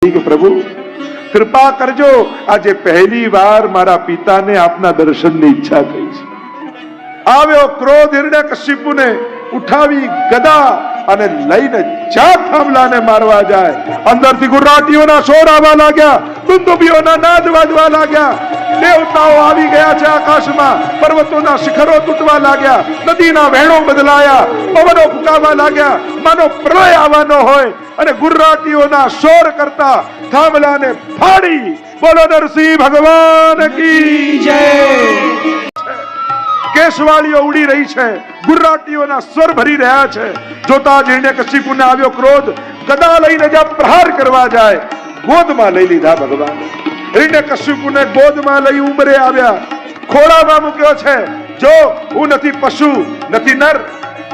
હતી કે પ્રભુ કૃપા કરજો, આજે પહેલી વાર મારા પિતાને આપના દર્શનની ઈચ્છા થઈ છે. આવ્યો ક્રોધ હિરણ્યકશિપુને ઉઠાવી ગદા અને લઈને જ્યાં થાંભલાને મારવા જાય, અંદરથી ગુર્રાટીઓના શોર આવવા લાગ્યા, દુંદુભીઓના નાદ વાજવા લાગ્યા. દેવતાઓ આવી ગયા છે આકાશમાં, પર્વતોના શિખરો તૂટવા લાગ્યા, નદીના વહેણો બદલાયા, પવનો ફૂંકાવા લાગ્યા, માનો પ્રલય આવવાનો હોય. અને ગુર્રાટીઓના શોર કરતા થાંભલાને ફાડી બોલો નરસિંહ ભગવાન કી જય. કેશવાળીઓ ઉડી રહી છે, ગુર્રાટીઓના સ્વર ભરી રહ્યા છે. જોતા જ હિરણ્યકશિપુને આવ્યો ક્રોધ, ગદા લઈને જ્યાં પ્રહાર કરવા જાય, ગોદમાં લઈ લીધા ભગવાન. હિરણ્યકશિપુને ગોદમાં લઈ ઉંબરે આવ્યા, ખોળામાં મૂક્યો છે. જો હું નથી પશુ, નથી નર,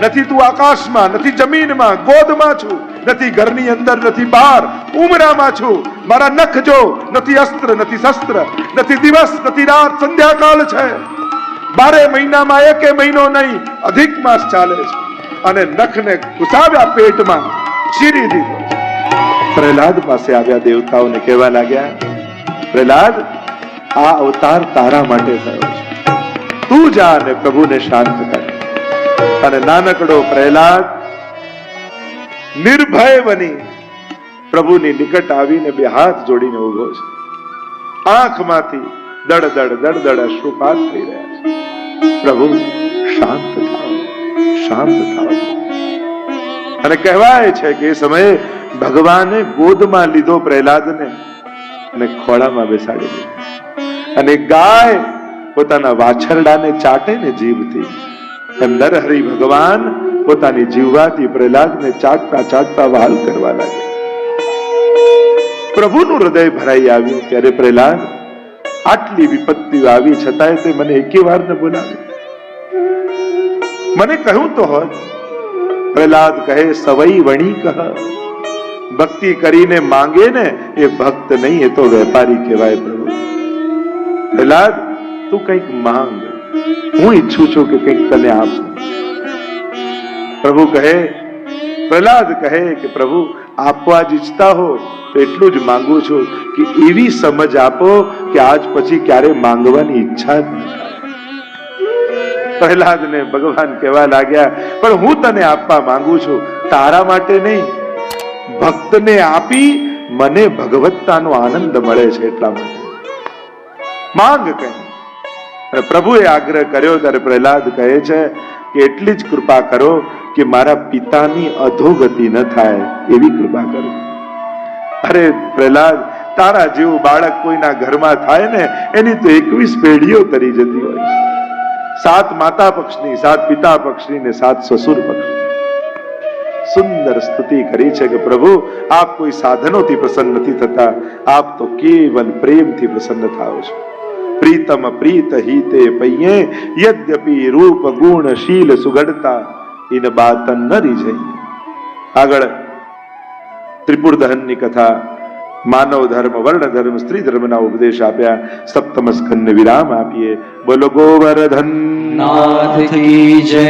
નથી તું આકાશમાં, નથી જમીનમાં, ગોદમાં છું. નથી ઘરની અંદર, નથી બહાર, ઉમરામાં છું. મારા નખ જો, નથી અસ્ત્ર, નથી શસ્ત્ર, નથી દિવસ, નથી રાત, સંધ્યાકાળ છે. 12 મહિનામાં એકે મહિનો નહીં, અધિક માસ ચાલે છે. અને નખને ઘુસાવ્યા પેટમાં, ચીરી દીધો. પ્રહલાદ પાસે આવ્યા, દેવતાઓને કહેવા લાગ્યા, પ્રહલાદ, આ અવતાર તારા માટે થયો છે, તું જા અને પ્રભુને શાંત કર. અને નાનકડો પ્રહલાદ નિર્ભય બની પ્રભુની નિકટ આવીને બે હાથ જોડીને ઉભો છે. આંખમાંથી દડ દડ દડ દડ અશ્રુપાત થઈ રહ્યા છે. પ્રભુ શાંત થાઓ, શાંત થાઓ. અને કહેવાય છે કે એ સમયે ભગવાને ગોદમાં લીધો પ્રહલાદને અને ખોળામાં બેસાડી દીધો. અને ગાય પોતાના વાછરડાને ચાટે ને જીભથી, નરહરિ ભગવાન પોતાની જીવવાથી પ્રહલાદને ચાટતા ચાટતા વહાલ કરવા લાગ્યા. પ્રભુનું હૃદય ભરાઈ આવ્યું. ત્યારે પ્રહલાદ, આટલી વિપત્તિઓ આવી છતાંય તે મને એકે વાર ન બોલાવ્યો. મને કહ્યું તો હોત. પ્રહલાદ કહે, સવઈ વણી કહ. ભક્તિ કરીને માંગે ને એ ભક્ત નહીં, એ તો વેપારી કહેવાય. પ્રભુ, પ્રહલાદ તું કંઈક માંગ, હું ઈચ્છું છું કે કંઈક તને આપું. પ્રભુ કહે, પ્રહલાદ કહે કે પ્રભુ આપવા જ ઈચ્છતા હો તો એટલું જ માંગુ છું કે એવી સમજ આપો કે આજ પછી ક્યારે માંગવાની ઈચ્છા જ ન થાય. પ્રહલાદને ભગવાન કહેવા લાગ્યા, પણ હું તને આપવા માંગુ છું, તારા માટે નહીં, ભક્તને આપી મને ભગવત્તાનો આનંદ મળે છે એટલા માટે. માંગ કઈ. અને પ્રભુએ આગ્રહ કર્યો ત્યારે પ્રહલાદ કહે છે કે એટલી જ કૃપા કરો કે મારા પિતાની અધોગતિ ન થાય એવી કૃપા કરો. અરે પ્રહલાદ, તારા જેવું બાળક કોઈના ઘરમાં થાય ને એની તો 21 પેઢીઓ તરી જતી હોય છે. 7 માતા પક્ષની, 7 પિતા પક્ષની ને 7 સસુર પક્ષની. સુંદર સ્તુતિ કરી છે કે પ્રભુ આપ કોઈ સાધનોથી પ્રસન્ન નથી થતા, આપ તો કેવલ પ્રેમથી પ્રસન્ન થાઓ છો. પ્રીતમ પ્રીત હિતે પૈયે યદ્યપિ રૂપ ગુણ શીલ સુગડતા ઇન બાતન ન રીઝઈ. આગળ ત્રિપુર દહનની કથા, માનવ ધર્મ, વર્ણ ધર્મ, સ્ત્રી ધર્મના ઉપદેશ આપ્યા. સપ્તમ સ્કંદને વિરામ આપીએ. બોલો ગોવર્ધન નાથ કી જય.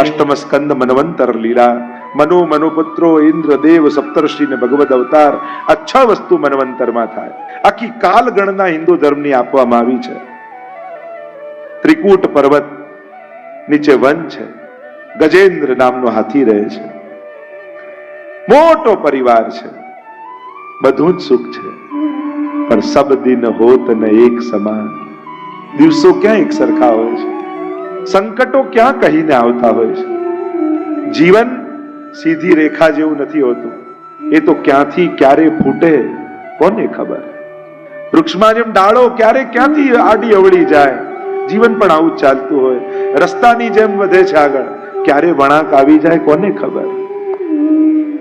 અષ્ટમ સ્કંદ મનવંતર લીલા. મનુ, મનુપુત્રો, ઇન્દ્ર, દેવ, સપ્તર્ષિ ને ભગવદ અવતાર, આ 6 વસ્તુ મનવંતરમાં થાય. આખી કાલ ગણના હિન્દુ ધર્મની આપવામાં આવી છે. ત્રિકૂટ પર્વત નીચે વન છે, ગજેન્દ્ર નામનો હાથી રહે છે, મોટો પરિવાર છે, બધું જ સુખ છે. પણ સબ દિન હોત ન એક સમાન. દિવસો ક્યાં એક સરખા હોય છે, સંકટો ક્યાં કહીને આવતા હોય છે. જીવન સીધી રેખા જેવું નથી હોતું, એ તો ક્યાંથી ક્યારે ફૂટે કોને ખબર. વૃક્ષમાં જેમ ડાળો ક્યારે ક્યાંથી આડી અવળી જાય, જીવન પણ આવું જ ચાલતું હોય. રસ્તાની જેમ વધે છે આગળ, ક્યારે વળાંક આવી જાય કોને ખબર.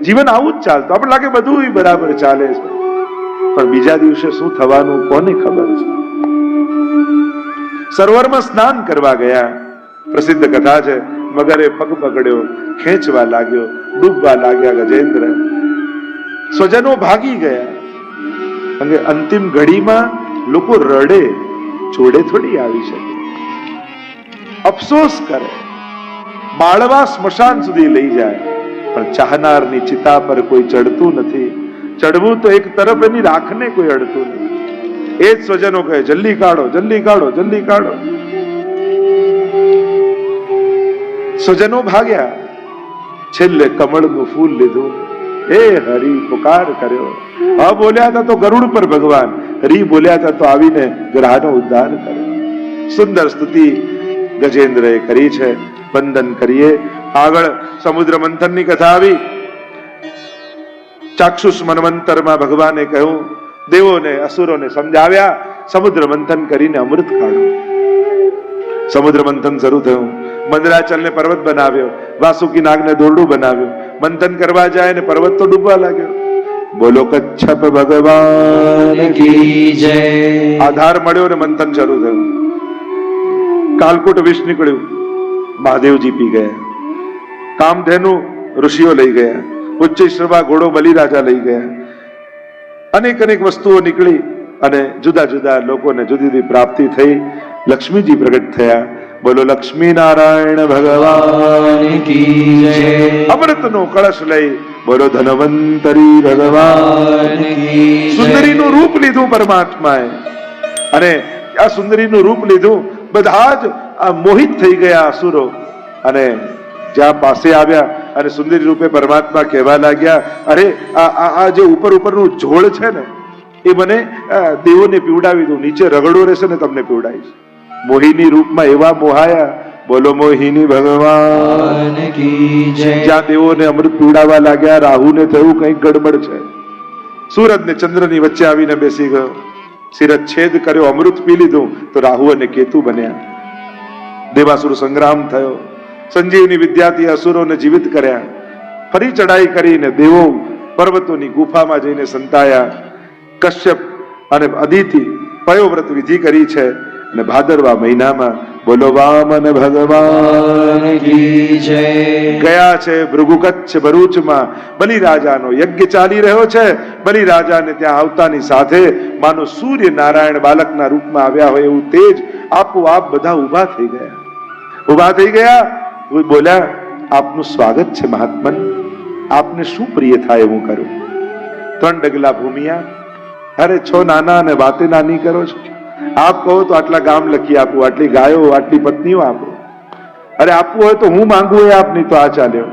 જીવન આવું જ ચાલતું. આપણે લાગે બધું બરાબર ચાલે છે, પણ બીજા દિવસે શું થવાનું કોને ખબર છે. સરોવરમાં સ્નાન કરવા ગયા, પ્રસિદ્ધ કથા છે. મગરે પગ પકડ્યો, ખેંચવા લાગ્યો, ડૂબવા લાગ્યા ગજેન્દ્ર. સ્વજનો ભાગી ગયા. અને અંતિમ ઘડીમાં લોકો રડે, જોડે થોડી આવી શકે. અફસોસ કરે, બાળવા સ્મશાન સુધી લઈ જાય, પણ ચાહનારની ચિતા પર કોઈ ચડતું નથી. ચડવું તો એક તરફ એની રાખને કોઈ અડતું નહીં. એ જ સ્વજનો કહે જલ્દી કાઢો, જલ્દી કાઢો, જલ્દી કાઢો. સ્વજનો ભાગ્યા. છેલ્લે કમળનું ફૂલ લીધું. હે હરી પુકાર કર્યો. હ બોલ્યા હતા તો ગરુડ પર ભગવાન, હરી બોલ્યા હતા તો આવીને ગ્રહનો ઉદ્ધાર કર્યો. સુંદર સ્તુતિ ગજેન્દ્રએ કરી છે. વંદન કરીએ. આગળ સમુદ્ર મંથનની કથા આવી. ચાક્ષુષ મન્વંતરમાં ભગવાને કહ્યું, દેવોને અસુરોને સમજાવ્યા, સમુદ્ર મંથન કરીને અમૃત કાઢો. સમુદ્ર મંથન શરૂ થયું. મંદરાચલને પર્વત બનાવ્યો, વાસુકી નાગને દોરડું બનાવ્યું. મંથન કરવા જાય ને પર્વત તો ડૂબવા લાગ્યો. બોલો કચ્છપ ભગવાન કી જય. આધાર મળ્યો ને મંથન શરૂ થયું. કાલકૂટ વિષ નીકળ્યું. મહાદેવજી પી ગયા. કામધેનુ ઋષિઓ લઈ ગયા. ઉચ્ચૈશ્રવા ઘોડો બલિરાજા લઈ ગયા. અનેક અનેક વસ્તુઓ નીકળી અને જુદા જુદા લોકોને જુદી જુદી પ્રાપ્તિ થઈ. લક્ષ્મીજી પ્રગટ થયા. બોલો લક્ષ્મી નારાયણ ભગવાન કી જય. અમૃતનો કળશ લઈ બોલો ધનવંતરી ભગવાન કી જય. સુંદરીનું રૂપ લીધું પરમાત્માએ અને આ સુંદરીનું રૂપ લીધું. બધા જ મોહિત થઈ ગયા અસુરો અને જ્યાં પાસે આવ્યા અને સુંદરી રૂપે પરમાત્મા કહેવા લાગ્યા, અરે આ જે ઉપર ઉપરનું ઝોળ છે ને એ મને દેવોને પીવડાવી દઉં, નીચે રગડો રહેશે ને તમને પીવડાવીશ. મોહિની રૂપમાં એવા મોહાયા. બોલો મોહિની ભગવાન કી જય. જ્યાં દેવોને અમૃત પીવડાવવા લાગ્યા, રાહુને થયું કંઈક ગડબડ છે. સૂરજ ને ચંદ્રની વચ્ચે આવીને બેસી ગયો. શિરચ્છેદ કર્યો, અમૃત પી લીધું તો રાહુ અને કેતુ બન્યા. દેવાસુર સંગ્રામ થયો. સંજીવની વિદ્યાથી અસુરોને જીવિત કર્યા. ફરી ચડાઈ કરીને દેવો પર્વતોની ગુફામાં જઈને સંતાયા. કશ્યપ અને અદિતિ પયોવ્રત વિધિ કરી છે અને ભાદરવા મહિનામાં બોલો વામન ભગવાન કી જય. ગયા છે ભૃગુકચ્છ ભરૂચમાં બલિરાજાનો યજ્ઞ ચાલી રહ્યો છે. બલિરાજાને ત્યાં આવતાની સાથે માનો સૂર્ય નારાયણ બાલકના રૂપમાં આવ્યા હોય એવું તેજ આપોઆપ બધા ઉભા થઈ ગયા. ઉભા થઈ ગયા. બોલ્યા, આપનું સ્વાગત છે મહાત્મન, આપને શું પ્રિય થાય હું કરું. 3 ડગલા ભૂમિયા. અરે છો નાના અને વાતે નાની કરો છો. આપ કહો તો આટલા ગામ લખી આપું, આટલી ગાયો, આટલી પત્નીઓ આપો. અરે આપવું હોય તો હું માંગુ એ આપ, નહીં તો આ ચાલ્યો.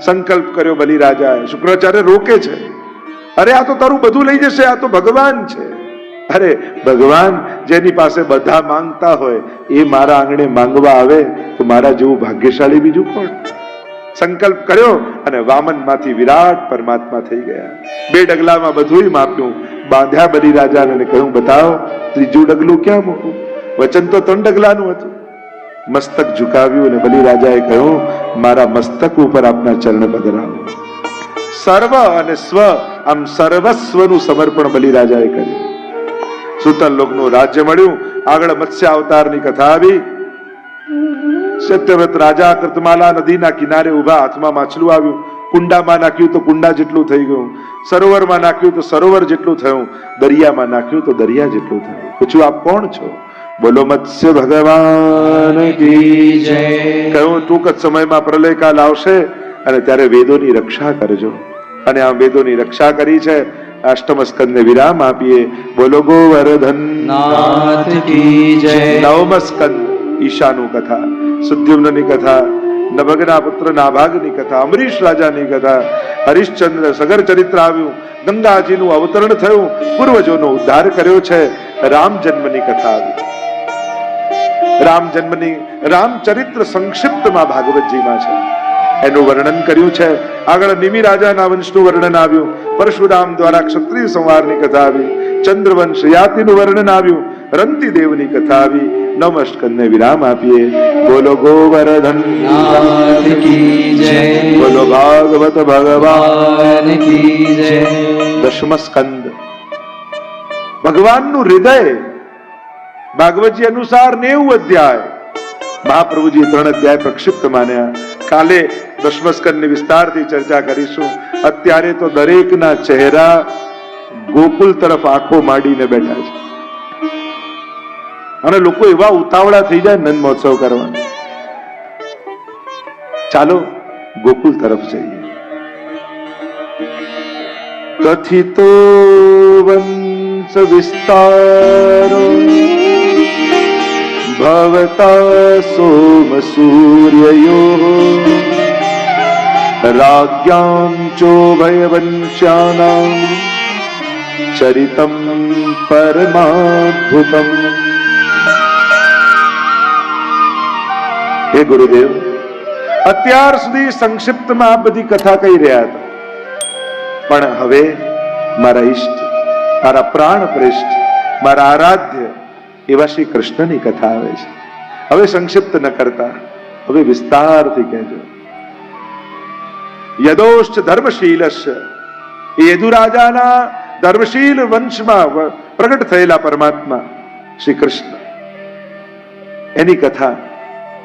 સંકલ્પ કર્યો બલિરાજાએ. શુક્રાચાર્ય રોકે છે. અરે આ તો તારું બધું લઈ જશે, આ તો ભગવાન છે. અરે ભગવાન જેની પાસે બધા માંગતા હોય એ મારા આંગણે માંગવા આવે તો મારા જેવું ભાગ્યશાળી બીજું કોણ. સંકલ્પ કર્યો અને વામન માંથી વિરાટ પરમાત્મા થઈ ગયા. 2 ડગલામાં બધું માપ્યું. બાંધ્યા બલિરાજાને અને કહ્યું, બતાવો ત્રીજું ડગલું ક્યાં મૂકું. વચન તો 3 ડગલાનું હતું. મસ્તક ઝુકાવ્યું અને બલિરાજાએ કહ્યું, મારા મસ્તક ઉપર આપના ચરણ પધરાવો. સર્વ અને સ્વ, આમ સર્વસ્વનું સમર્પણ બલિરાજાએ કર્યું. સુતલ લોકનું રાજ્ય મળ્યું. આગળ મત્સ્ય અવતારની કથા આવી. સત્યવ્રત રાજા કૃતમાલા નદીના કિનારે ઉભા, હાથમાં માછલું આવ્યું. કુંડામાં નાખ્યું તો કુંડા જેટલું થઈ ગયું. સરોવરમાં નાખ્યું તો સરોવર જેટલું થયું. દરિયામાં નાખ્યું તો દરિયા જેટલું થયું. પૂછ્યું, આપ કોણ છો? બોલો મત્સ્ય ભગવાન કી જય. કહ્યું, ટૂંક જ સમયમાં પ્રલયકાલ આવશે અને ત્યારે વેદોની રક્ષા કરજો. અને આ વેદોની રક્ષા કરી છે. અષ્ટમ સ્કંદને વિરામ આપીએ. બોલો ગોવર્ધન નાથ કી જય. 9મ સ્કંદ ઈશાનું કથા, સુદ્યુમ્નની કથા, નભગના પુત્ર નાભાગની કથા, અમરીશ રાજાની કથા, હરિશ્ચંદ્ર સગર ચરિત્ર આવ્યું. ગંગાજીનું અવતરણ થયું. પૂર્વજોનો ઉદ્ધાર કર્યો છે. રામ જન્મની કથા આવી. રામ જન્મની રામચરિત્ર સંક્ષિપ્તમાં ભાગવતજીમાં છે. એનું વર્ણન કર્યું છે. આગળ નિમિ રાજાના વંશનું વર્ણન આવ્યું. પરશુરામ દ્વારા ક્ષત્રિય સંવારની કથા આવી. ચંદ્રવંશ યાતિનું વર્ણન આવ્યું. રંતી દેવની કથા આવી. 9મ સ્કંદને વિરામ આપીએ. બોલો ગોવર્ધન નાથ કી જય. બોલો ભાગવત ભગવાન કી જય. 10મ સ્કંદ ભગવાનનું હૃદય. ભાગવતજી અનુસાર 90 અધ્યાય. મહાપ્રભુજી 3 અધ્યાય પ્રક્ષિપ્ત માન્યા. કાલે 10મ સ્કંદની વિસ્તારથી ચર્ચા કરીશું. અત્યારે તો દરેકના ચહેરા ગોકુલ તરફ આંખો માંડીને બેઠા છે અને લોકો એવા ઉતાવળા થઈ જાય નંદ મહોત્સવ કરવા. ચાલો ગોકુલ તરફ જઈએ. કથિતો વંશ વિસ્તારો ભવતા સોમ સૂર્યયો રાજ્યામ ચોભયવંશ્યાનાં ચરિતમ પરમાદ્ભુતમ. હે ગુરુદેવ, અત્યાર સુધી સંક્ષિપ્તમાં આ બધી કથા કહી રહ્યા હતા, પણ હવે મારા ઈષ્ટ, મારા પ્રાણ પ્રેષ્ઠ, મારા આરાધ્ય એવા શ્રી કૃષ્ણની કથા આવે છે. હવે સંક્ષિપ્ત ન કરતા હવે વિસ્તારથી કહેજો. યદોશ્ચ ધર્મશીલસ્ય, એ યદુરાજાના ધર્મશીલ વંશમાં પ્રગટ થયેલા પરમાત્મા શ્રી કૃષ્ણ, એની કથા.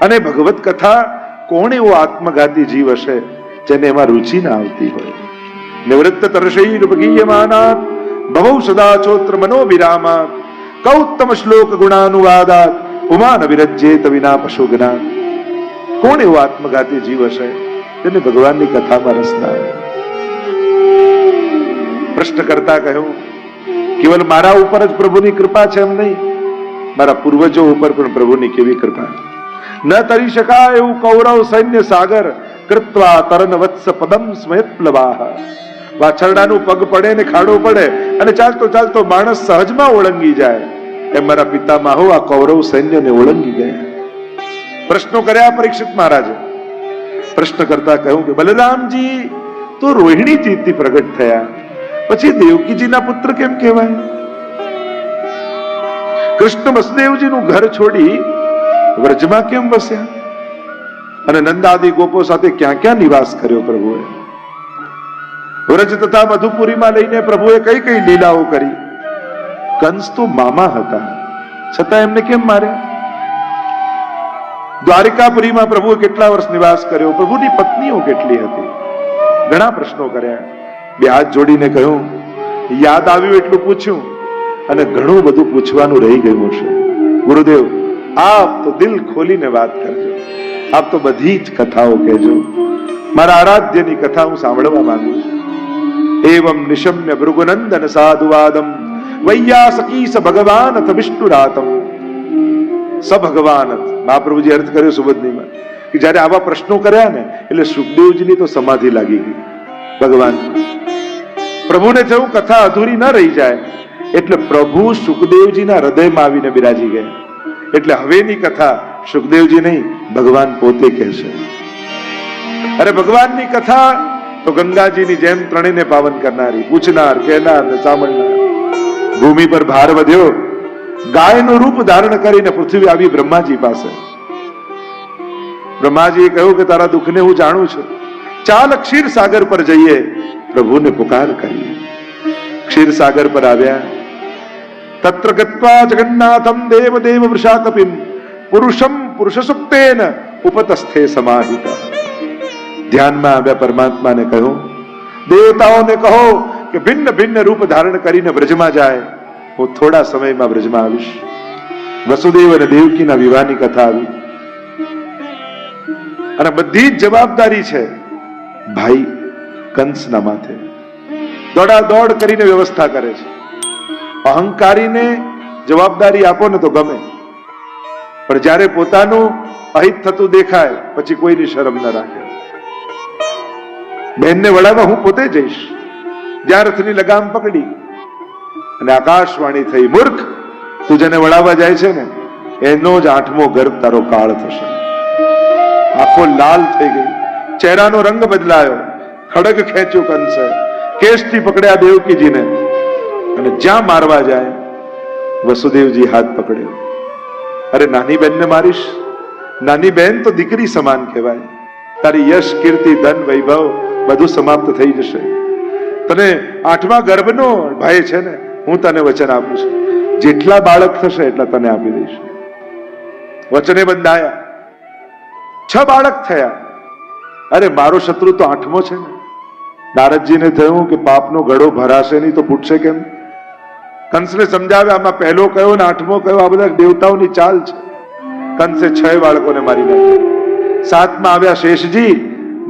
અને ભગવત કથા કોણ એવો આત્મઘાતી જીવ હશે જેને એમાં રુચિ ના આવતી હોય? નિવૃત્ત તર્ષૈરુપગીયમાનાત ભવૌ સદાચોત્ર મનોવિરામાત કૌત્તમ શ્લોક ગુણાનુવાદાત ઉમાન વિરજ્યેત વિના પશુગનાત. કોણ એવો આત્મઘાતી જીવ હશે તેને ભગવાનની કથામાં રસ ના આવે? પ્રશ્ન કરતા કહ્યું, કેવલ મારા ઉપર જ પ્રભુની કૃપા છે એમ નહીં, મારા પૂર્વજો ઉપર પણ પ્રભુની કેવી કૃપા. ન તરી શકાય એવું કૌરવ સૈન્ય સાગર કૃત્વા તરન વત્સ પદમ સ્મયપ્લવાહ. વાછરડાનું પગ પડે ને ખાડો પડે અને ચાલતો ચાલતો માણસ સહજમાં ઓળંગી જાય એમ મારા પિતામહો આ કૌરવ સૈન્યને ઓળંગી ગયા. પ્રશ્નો કર્યા પરીક્ષિત મહારાજે. પ્રશ્ન કરતા કહ્યું કે બલરામજી તો રોહિણીજીથી પ્રગટ થયા, પછી દેવકીજીના પુત્ર કેમ કહેવાય? કૃષ્ણ વસુદેવજીનું ઘર છોડી વ્રજમાં કેમ વસ્યા? અને નંદાદી ગોપો સાથે ક્યાં ક્યાં નિવાસ કર્યો પ્રભુએ? વ્રજ તથા મધુપુરીમાં લઈને પ્રભુએ કઈ કઈ લીલાઓ કરી? કંસ તો મામા હતા, છતાં એમને કેમ માર્યા? દ્વારિકાપુરીમાં પ્રભુએ કેટલા વર્ષ નિવાસ કર્યો? પ્રભુની પત્નીઓ કેટલી હતી? ઘણા પ્રશ્નો કર્યા. બે હાથ જોડીને કહ્યું, યાદ આવ્યું એટલું પૂછ્યું અને ઘણું બધું પૂછવાનું રહી ગયું છે. ગુરુદેવ, આપ તો દિલ ખોલીને વાત કરજો, આપ તો બધી જ કથાઓ કહેજો. મારા આરાધ્યની કથા હું સાંભળવા માંગુ છું. એવમ નિશમ્ય ભૃગુનંદન સાધુવાદમ વૈયાસકી સ ભગવાનથ વિષ્ણુરાતમ. સ ભગવાનથ, મહાપ્રભુજી અર્થ કર્યો સુબોધનીમાં કે જયારે આવા પ્રશ્નો કર્યા ને એટલે સુખદેવજીની તો સમાધિ લાગી ગઈ ભગવાન. પ્રભુને થયું કથા અધૂરી ન રહી જાય, એટલે પ્રભુ સુખદેવજીના હૃદયમાં આવીને બિરાજી ગયા. એટલે હવેની કથા સુખદેવજી નહીં, ભગવાન પોતે કહેશે. અરે ભગવાનની કથા તો ગંગાજીની જેમ ત્રણેયને પાવન કરનારી, પૂછનાર, કહેનાર ને સાંભળનાર. ભૂમિ પર ભાર વધ્યો, ગાયનું રૂપ ધારણ કરીને પૃથ્વી આવી બ્રહ્માજી પાસે. બ્રહ્માજીએ કહ્યું કે તારા દુઃખને હું જાણું છું, ચાલ ક્ષીર સાગર પર જઈએ, પ્રભુને પુકાર કરીએ. ક્ષીર સાગર પર આવ્યા. તત્ર ગત્વા જગન્નાથમ દેવ દેવ વૃષાકપિમ પુરુષમ પુરુષ સુપ્તેન ઉપતસ્થે સમાહિત. ધ્યાનમાં આવ્યા. પરમાત્માને કહ્યું, દેવતાઓને કહો કે ભિન્ન ભિન્ન રૂપ ધારણ કરીને બ્રજમાં જાય, હું થોડા સમયમાં બ્રજમાં આવીશ. વસુદેવ અને દેવકીના વિવાહની કથા આવી અને બધી જ જવાબદારી છે ભાઈ કંસના માથે. દોડાદોડ કરીને વ્યવસ્થા કરે છે. અહંકારીને જવાબદારી આપો ને તો ગમે, પણ જ્યારે પોતાનું અહિત થતું દેખાય પછી કોઈની શરમ ન રાખે. બહેનને વળાવવા હું પોતે જઈશ. જ્યાં રથની લગામ પકડી અને આકાશવાણી થઈ, મૂર્ખ, તું જેને વળાવવા જાય છે ને એનો જ 8મો ગર્ભ તારો કાળ થશે. આંખો લાલ થઈ ગઈ, ચહેરાનો રંગ બદલાયો. ખડગ ખેંચ્યું કંસે, કેસથી પકડ્યા દેવકીજીને અને જ્યાં મારવા જાય વસુદેવજી હાથ પકડ્યો. અરે નાની બેનને મારીશ? નાની બેન તો દીકરી સમાન કહેવાય. તારી યશ, કીર્તિ, ધન, વૈભવ બધું સમાપ્ત થઈ જશે. તને 8મા ગર્ભનો ભય છે ને, હું તને વચન આપું છું, જેટલા બાળક થશે એટલા તને આપી દઈશ. વચને બંધાયા. 6 બાળક થયા. અરે મારો શત્રુ તો 8મો છે ને. નારદજીને થયું કે પાપનો ઘડો ભરાશે નહીં તો ફૂટશે કેમ? કંસને સમજાવ્યા, આમાં પહેલો કયો ને 8મો કયો, આ બધા દેવતાઓની ચાલ છે. કંસે 6 બાળકોને મારી નાખ્યા. 7માં આવ્યા શેષજી.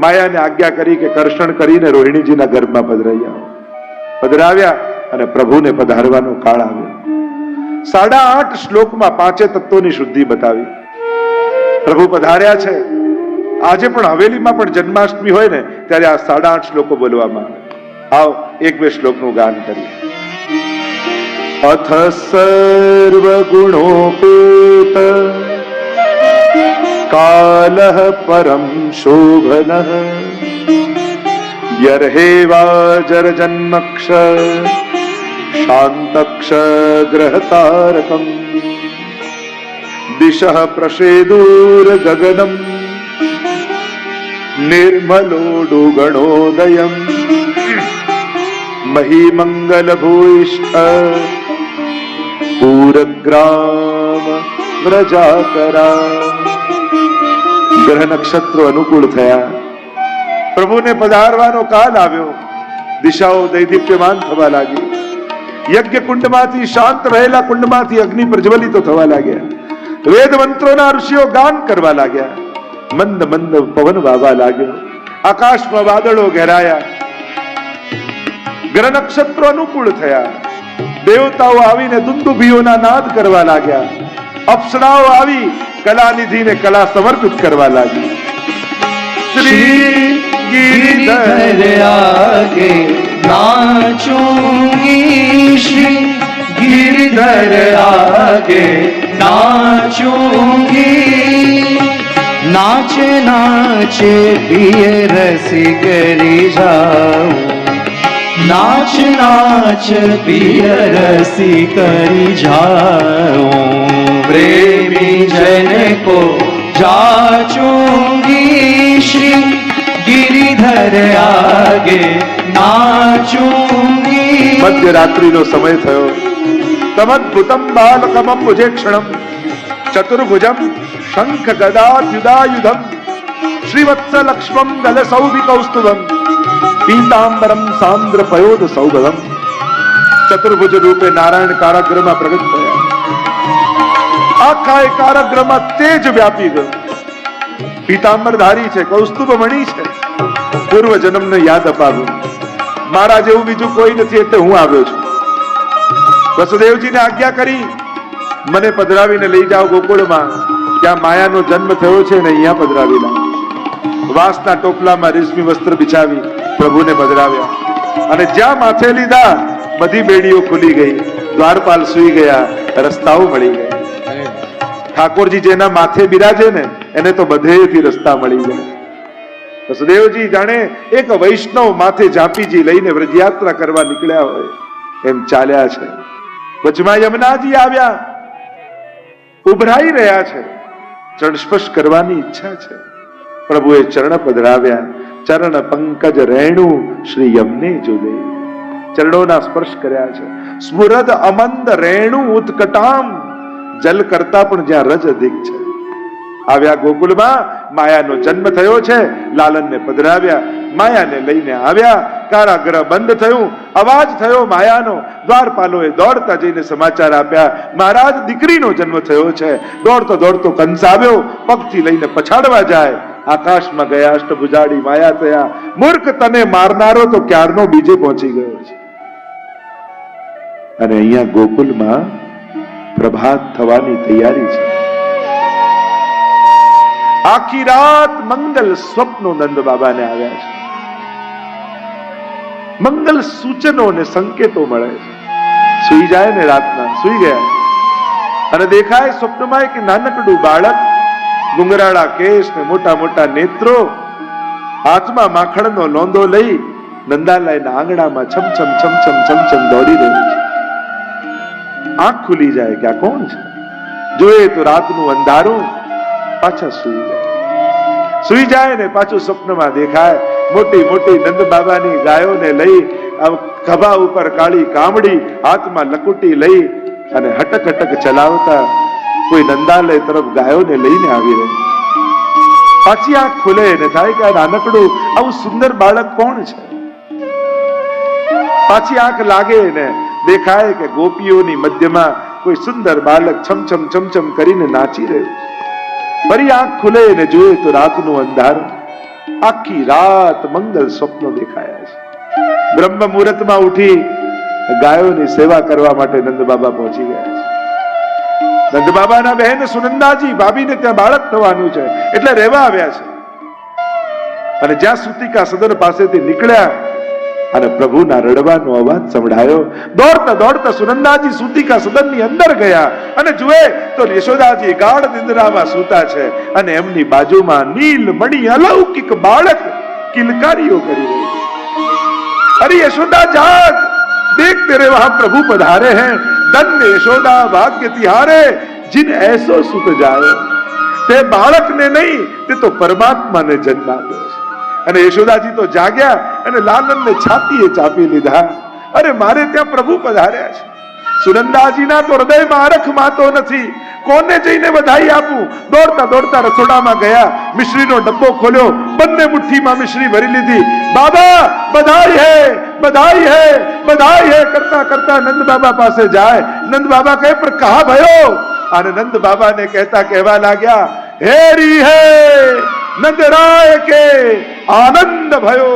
માયાને આજ્ઞા કરી કે કર્ષણ કરીને રોહિણીજીના ગર્ભમાં પધરાઈ આવો. પધરાવ્યા અને પ્રભુને પધારવાનો કાળ આવ્યો. 8.5 શ્લોકમાં 5 તત્વોની શુદ્ધિ બતાવી. પ્રભુ પધાર્યા છે. આજે પણ હવેલીમાં પણ જન્માષ્ટમી હોય ને ત્યારે આ 8.5 શ્લોકો બોલવામાં આવે. આવો 1-2 શ્લોકનું ગાન કરીએ. અથ સર્વ ગુણોપેત કાલઃ પરમ શોભનઃ યર્હેવાજર જન્મક્ષ શાંતક્ષ ગ્રહતારકમ દિશઃ પ્રસેદુર ગગનમ નિર્મલોડુગણોદયમ મહીમંગલ ભૂઇષ્ઠ પૂરગ્રામ વ્રજાકરા. ગ્રહ નક્ષત્રો અનુકૂળ થયા. પ્રભુને પધારવાનો કાલ આવ્યો. દિશાઓ દૈદીપ્યમાન થવા લાગી. યજ્ઞ કુંડમાંથી શાંત રહેલા કુંડમાંથી અગ્નિ પ્રજ્વલિતો થવા લાગ્યા. વેદ મંત્રોના ઋષિઓ ગાન કરવા લાગ્યા. મંદ મંદ પવન વાવા લાગ્યો. આકાશમાં વાદળો ઘેરાયા. ગ્રહ નક્ષત્રો અનુકૂળ થયા. દેવતાઓ આવીને દુંદુભીઓના નાદ કરવા લાગ્યા. અપ્સરાઓ આવી કલાનિધિને કલા સમર્પિત કરવા લાગી. શ્રી गिरिधर आगे नाचूंगी, श्री गिरिधर आगे नाचूंगी. नाच नाच प्रिय रसी करी जाऊं, नाच नाच प्रिय रसी करी जाऊं. प्रेमी जन को जाचूंगी, श्री गिरिधर आगे नाचूंगी. મધ્યરાત્રિનો સમય થયો. તમદ્ભુતમ બાલકમં ભુજેક્ષણમ ચતુર્ભુજમ શંખ ગદાયુધાયુધમ શ્રીવત્સ લક્ષ્મમ ગલસૌભિકૌસ્તુભમ પીતાંબરમ સાંદ્ર પયોદ સૌભગમ. ચતુર્ભુજ રૂપે નારાયણ કારાગૃહમાં પ્રગટ થયા. આખા એ કારાગૃહમાં તેજ વ્યાપી ગયું. પીતાંબરધારી છે, કૌસ્તુભ મણી છે. પૂર્વ જન્મને યાદ અપાવ્યું. મારા જેવું બીજું કોઈ નથી એટલે હું આવ્યો છું. વસુદેવજીને આજ્ઞા કરી, મને પધરાવીને લઈ જાઓ ગોકુળમાં. ત્યાં માયાનો જન્મ થયો છે ને અહીંયા પધરાવી લાવો. વાંસના ટોપલામાં રેશમી વસ્ત્ર બિછાવી પ્રભુને પધરાવ્યા. અને જ્યાં માથે લીધા બધી બેડીઓ ખુલી ગઈ. દ્વારપાલ સુઈ ગયા. રસ્તાઓ મળી ગયા. ઠાકોરજી જેના માથે બિરાજે ને એને તો બધેથી રસ્તા મળી જાય. વસુદેવજી જાણે એક વૈષ્ણવ માથે ઝાંપીજી લઈને વ્રજયાત્રા કરવા નીકળ્યા હોય એમ ચાલ્યા છે. વચમાં યમુનાજી આવ્યા, ઉભરાઈ રહ્યા છે. ચરણ સ્પર્શ કરવાની ઈચ્છા છે. પ્રભુએ ચરણ પધરાવ્યા. ચરણ પંકજ રેણુ શ્રી યમને જોડે ચરણોના સ્પર્શ કર્યા છે. સ્મુરદ અમંદ રેણુ ઉત્કટામ. જલ કરતા પણ જ્યાં રજ અધિક છે. આવ્યા ગોકુળમાં. માયાનો જન્મ થયો છે. લાલનને પધરાવ્યા. માયાને લઈને આવ્યા. કારાગૃહ બંધ થયું. અવાજ થયો માયાનો. દ્વારપાલોએ દોડતા જઈને સમાચાર આપ્યા, મહારાજ દીકરીનો જન્મ થયો છે. દોડતો દોડતો કંસ આવ્યો. પગથી લઈને પછાડવા જાય. આકાશમાં ગયા. અષ્ટભુજાડી માયા થયા. મૂર્ખ, તને મારનારો તો ક્યારનો બીજે પહોંચી ગયો છે. અને અહીંયા ગોકુલમાં પ્રભાત થવાની તૈયારી છે. આખી રાત મંગલ સ્વપ્નો નંદ બાબાને આવ્યા છે. મંગલ સૂચનો ને સંકેતો મળે છે. સુઈ જાય ને રાતના સુઈ ગયા અને દેખાય સ્વપ્નમાં એક નાનકડું બાળક, ગુંગરાળા કેસ ને મોટા મોટા નેત્રો, હાથમાં માખણનો લોંદો લઈ નંદાલયના આંગણામાં છમછમ છમછમ છમછમ દોડી રહ્યું છે. આંખ ખુલી જાય કે આ કોણ છે? જોઈએ તો રાતનું અંધારું. પાછા સુઈ જાય. સુઈ જાય ને પાછું સ્વપ્નમાં દેખાય મોટી મોટી નંદ બાબાની ગાયોને લઈ ખભા ઉપર કાળી કામડી, હાથમાં લકુટી લઈ અને હટક હટક ચલાવતા કોઈ નંદાલય તરફ ગાયોને લઈને આવી રહ્યું. પાછી આંખ ખુલે ને થાય કે આ નાનકડું આવું સુંદર બાળક કોણ છે? પાછી આંખ લાગે ને દેખાય કે ગોપીઓની મધ્યમાં કોઈ સુંદર બાળક છમછમ છમછમ કરીને નાચી રહ્યું છે. ફરી આંખ ખુલે ને જોઈએ તો રાતનું અંધારું. આખી રાત મંગલ સ્વપ્નો દેખાયા છે. બ્રહ્મ મુહૂર્તમાં ઉઠી ગાયોની સેવા કરવા માટે નંદ બાબા પહોંચી ગયા છે. નંદ બાબાના બહેન સુનંદાજી ભાભીને ત્યાં બાળક થવાનું છે એટલે રહેવા આવ્યા છે. અને જ્યાં સુતિકા સદન પાસેથી નીકળ્યા અને પ્રભુના રડવાનો અવાજ સંભળાયો, દોડતા દોડતા સુનંદાજી સુતિકા સદનની અંદર ગયા અને જુએ તો યશોદાજી ગાઢ નિંદ્રામાં સૂતા છે અને એમની બાજુમાં નીલમણિ અલૌકિક બાળક કિલકારીઓ કરી રહી છે. अरे यशोदा जाग, देख तेरे वहां प्रभु पधारे हैं, धन्य यशोदा भाग्य तिहारे, जिन ऐसो सुत जायो. તે બાળકને નહીં, તે તો પરમાત્માને જન્મ આપ્યો છે. અને યશોદાજી તો જાગ્યા અને લાલનને છાતીએ ચાપી લીધા. અરે મારે ત્યાં પ્રભુ પધાર્યા છે. સુનંદાજીના તો હૃદયમાં અરખ માતો નથી, કોને જઈને વધાઈ આપું? દોડતા દોડતા રસોડામાં ગયા, મિશ્રીનો ડબ્બો ખોલ્યો, બંને મુઠ્ઠીમાં મિશ્રી ભરી લીધી. બાબા બધાઈ હે, બધાઈ હે, બધાઈ હે કરતા કરતા નંદ બાબા પાસે જાય. નંદ બાબા કહે પણ કહા ભયો? અને નંદ બાબાને કહેવા લાગ્યા, હેરી હે નંદરાય કે આનંદ ભયો.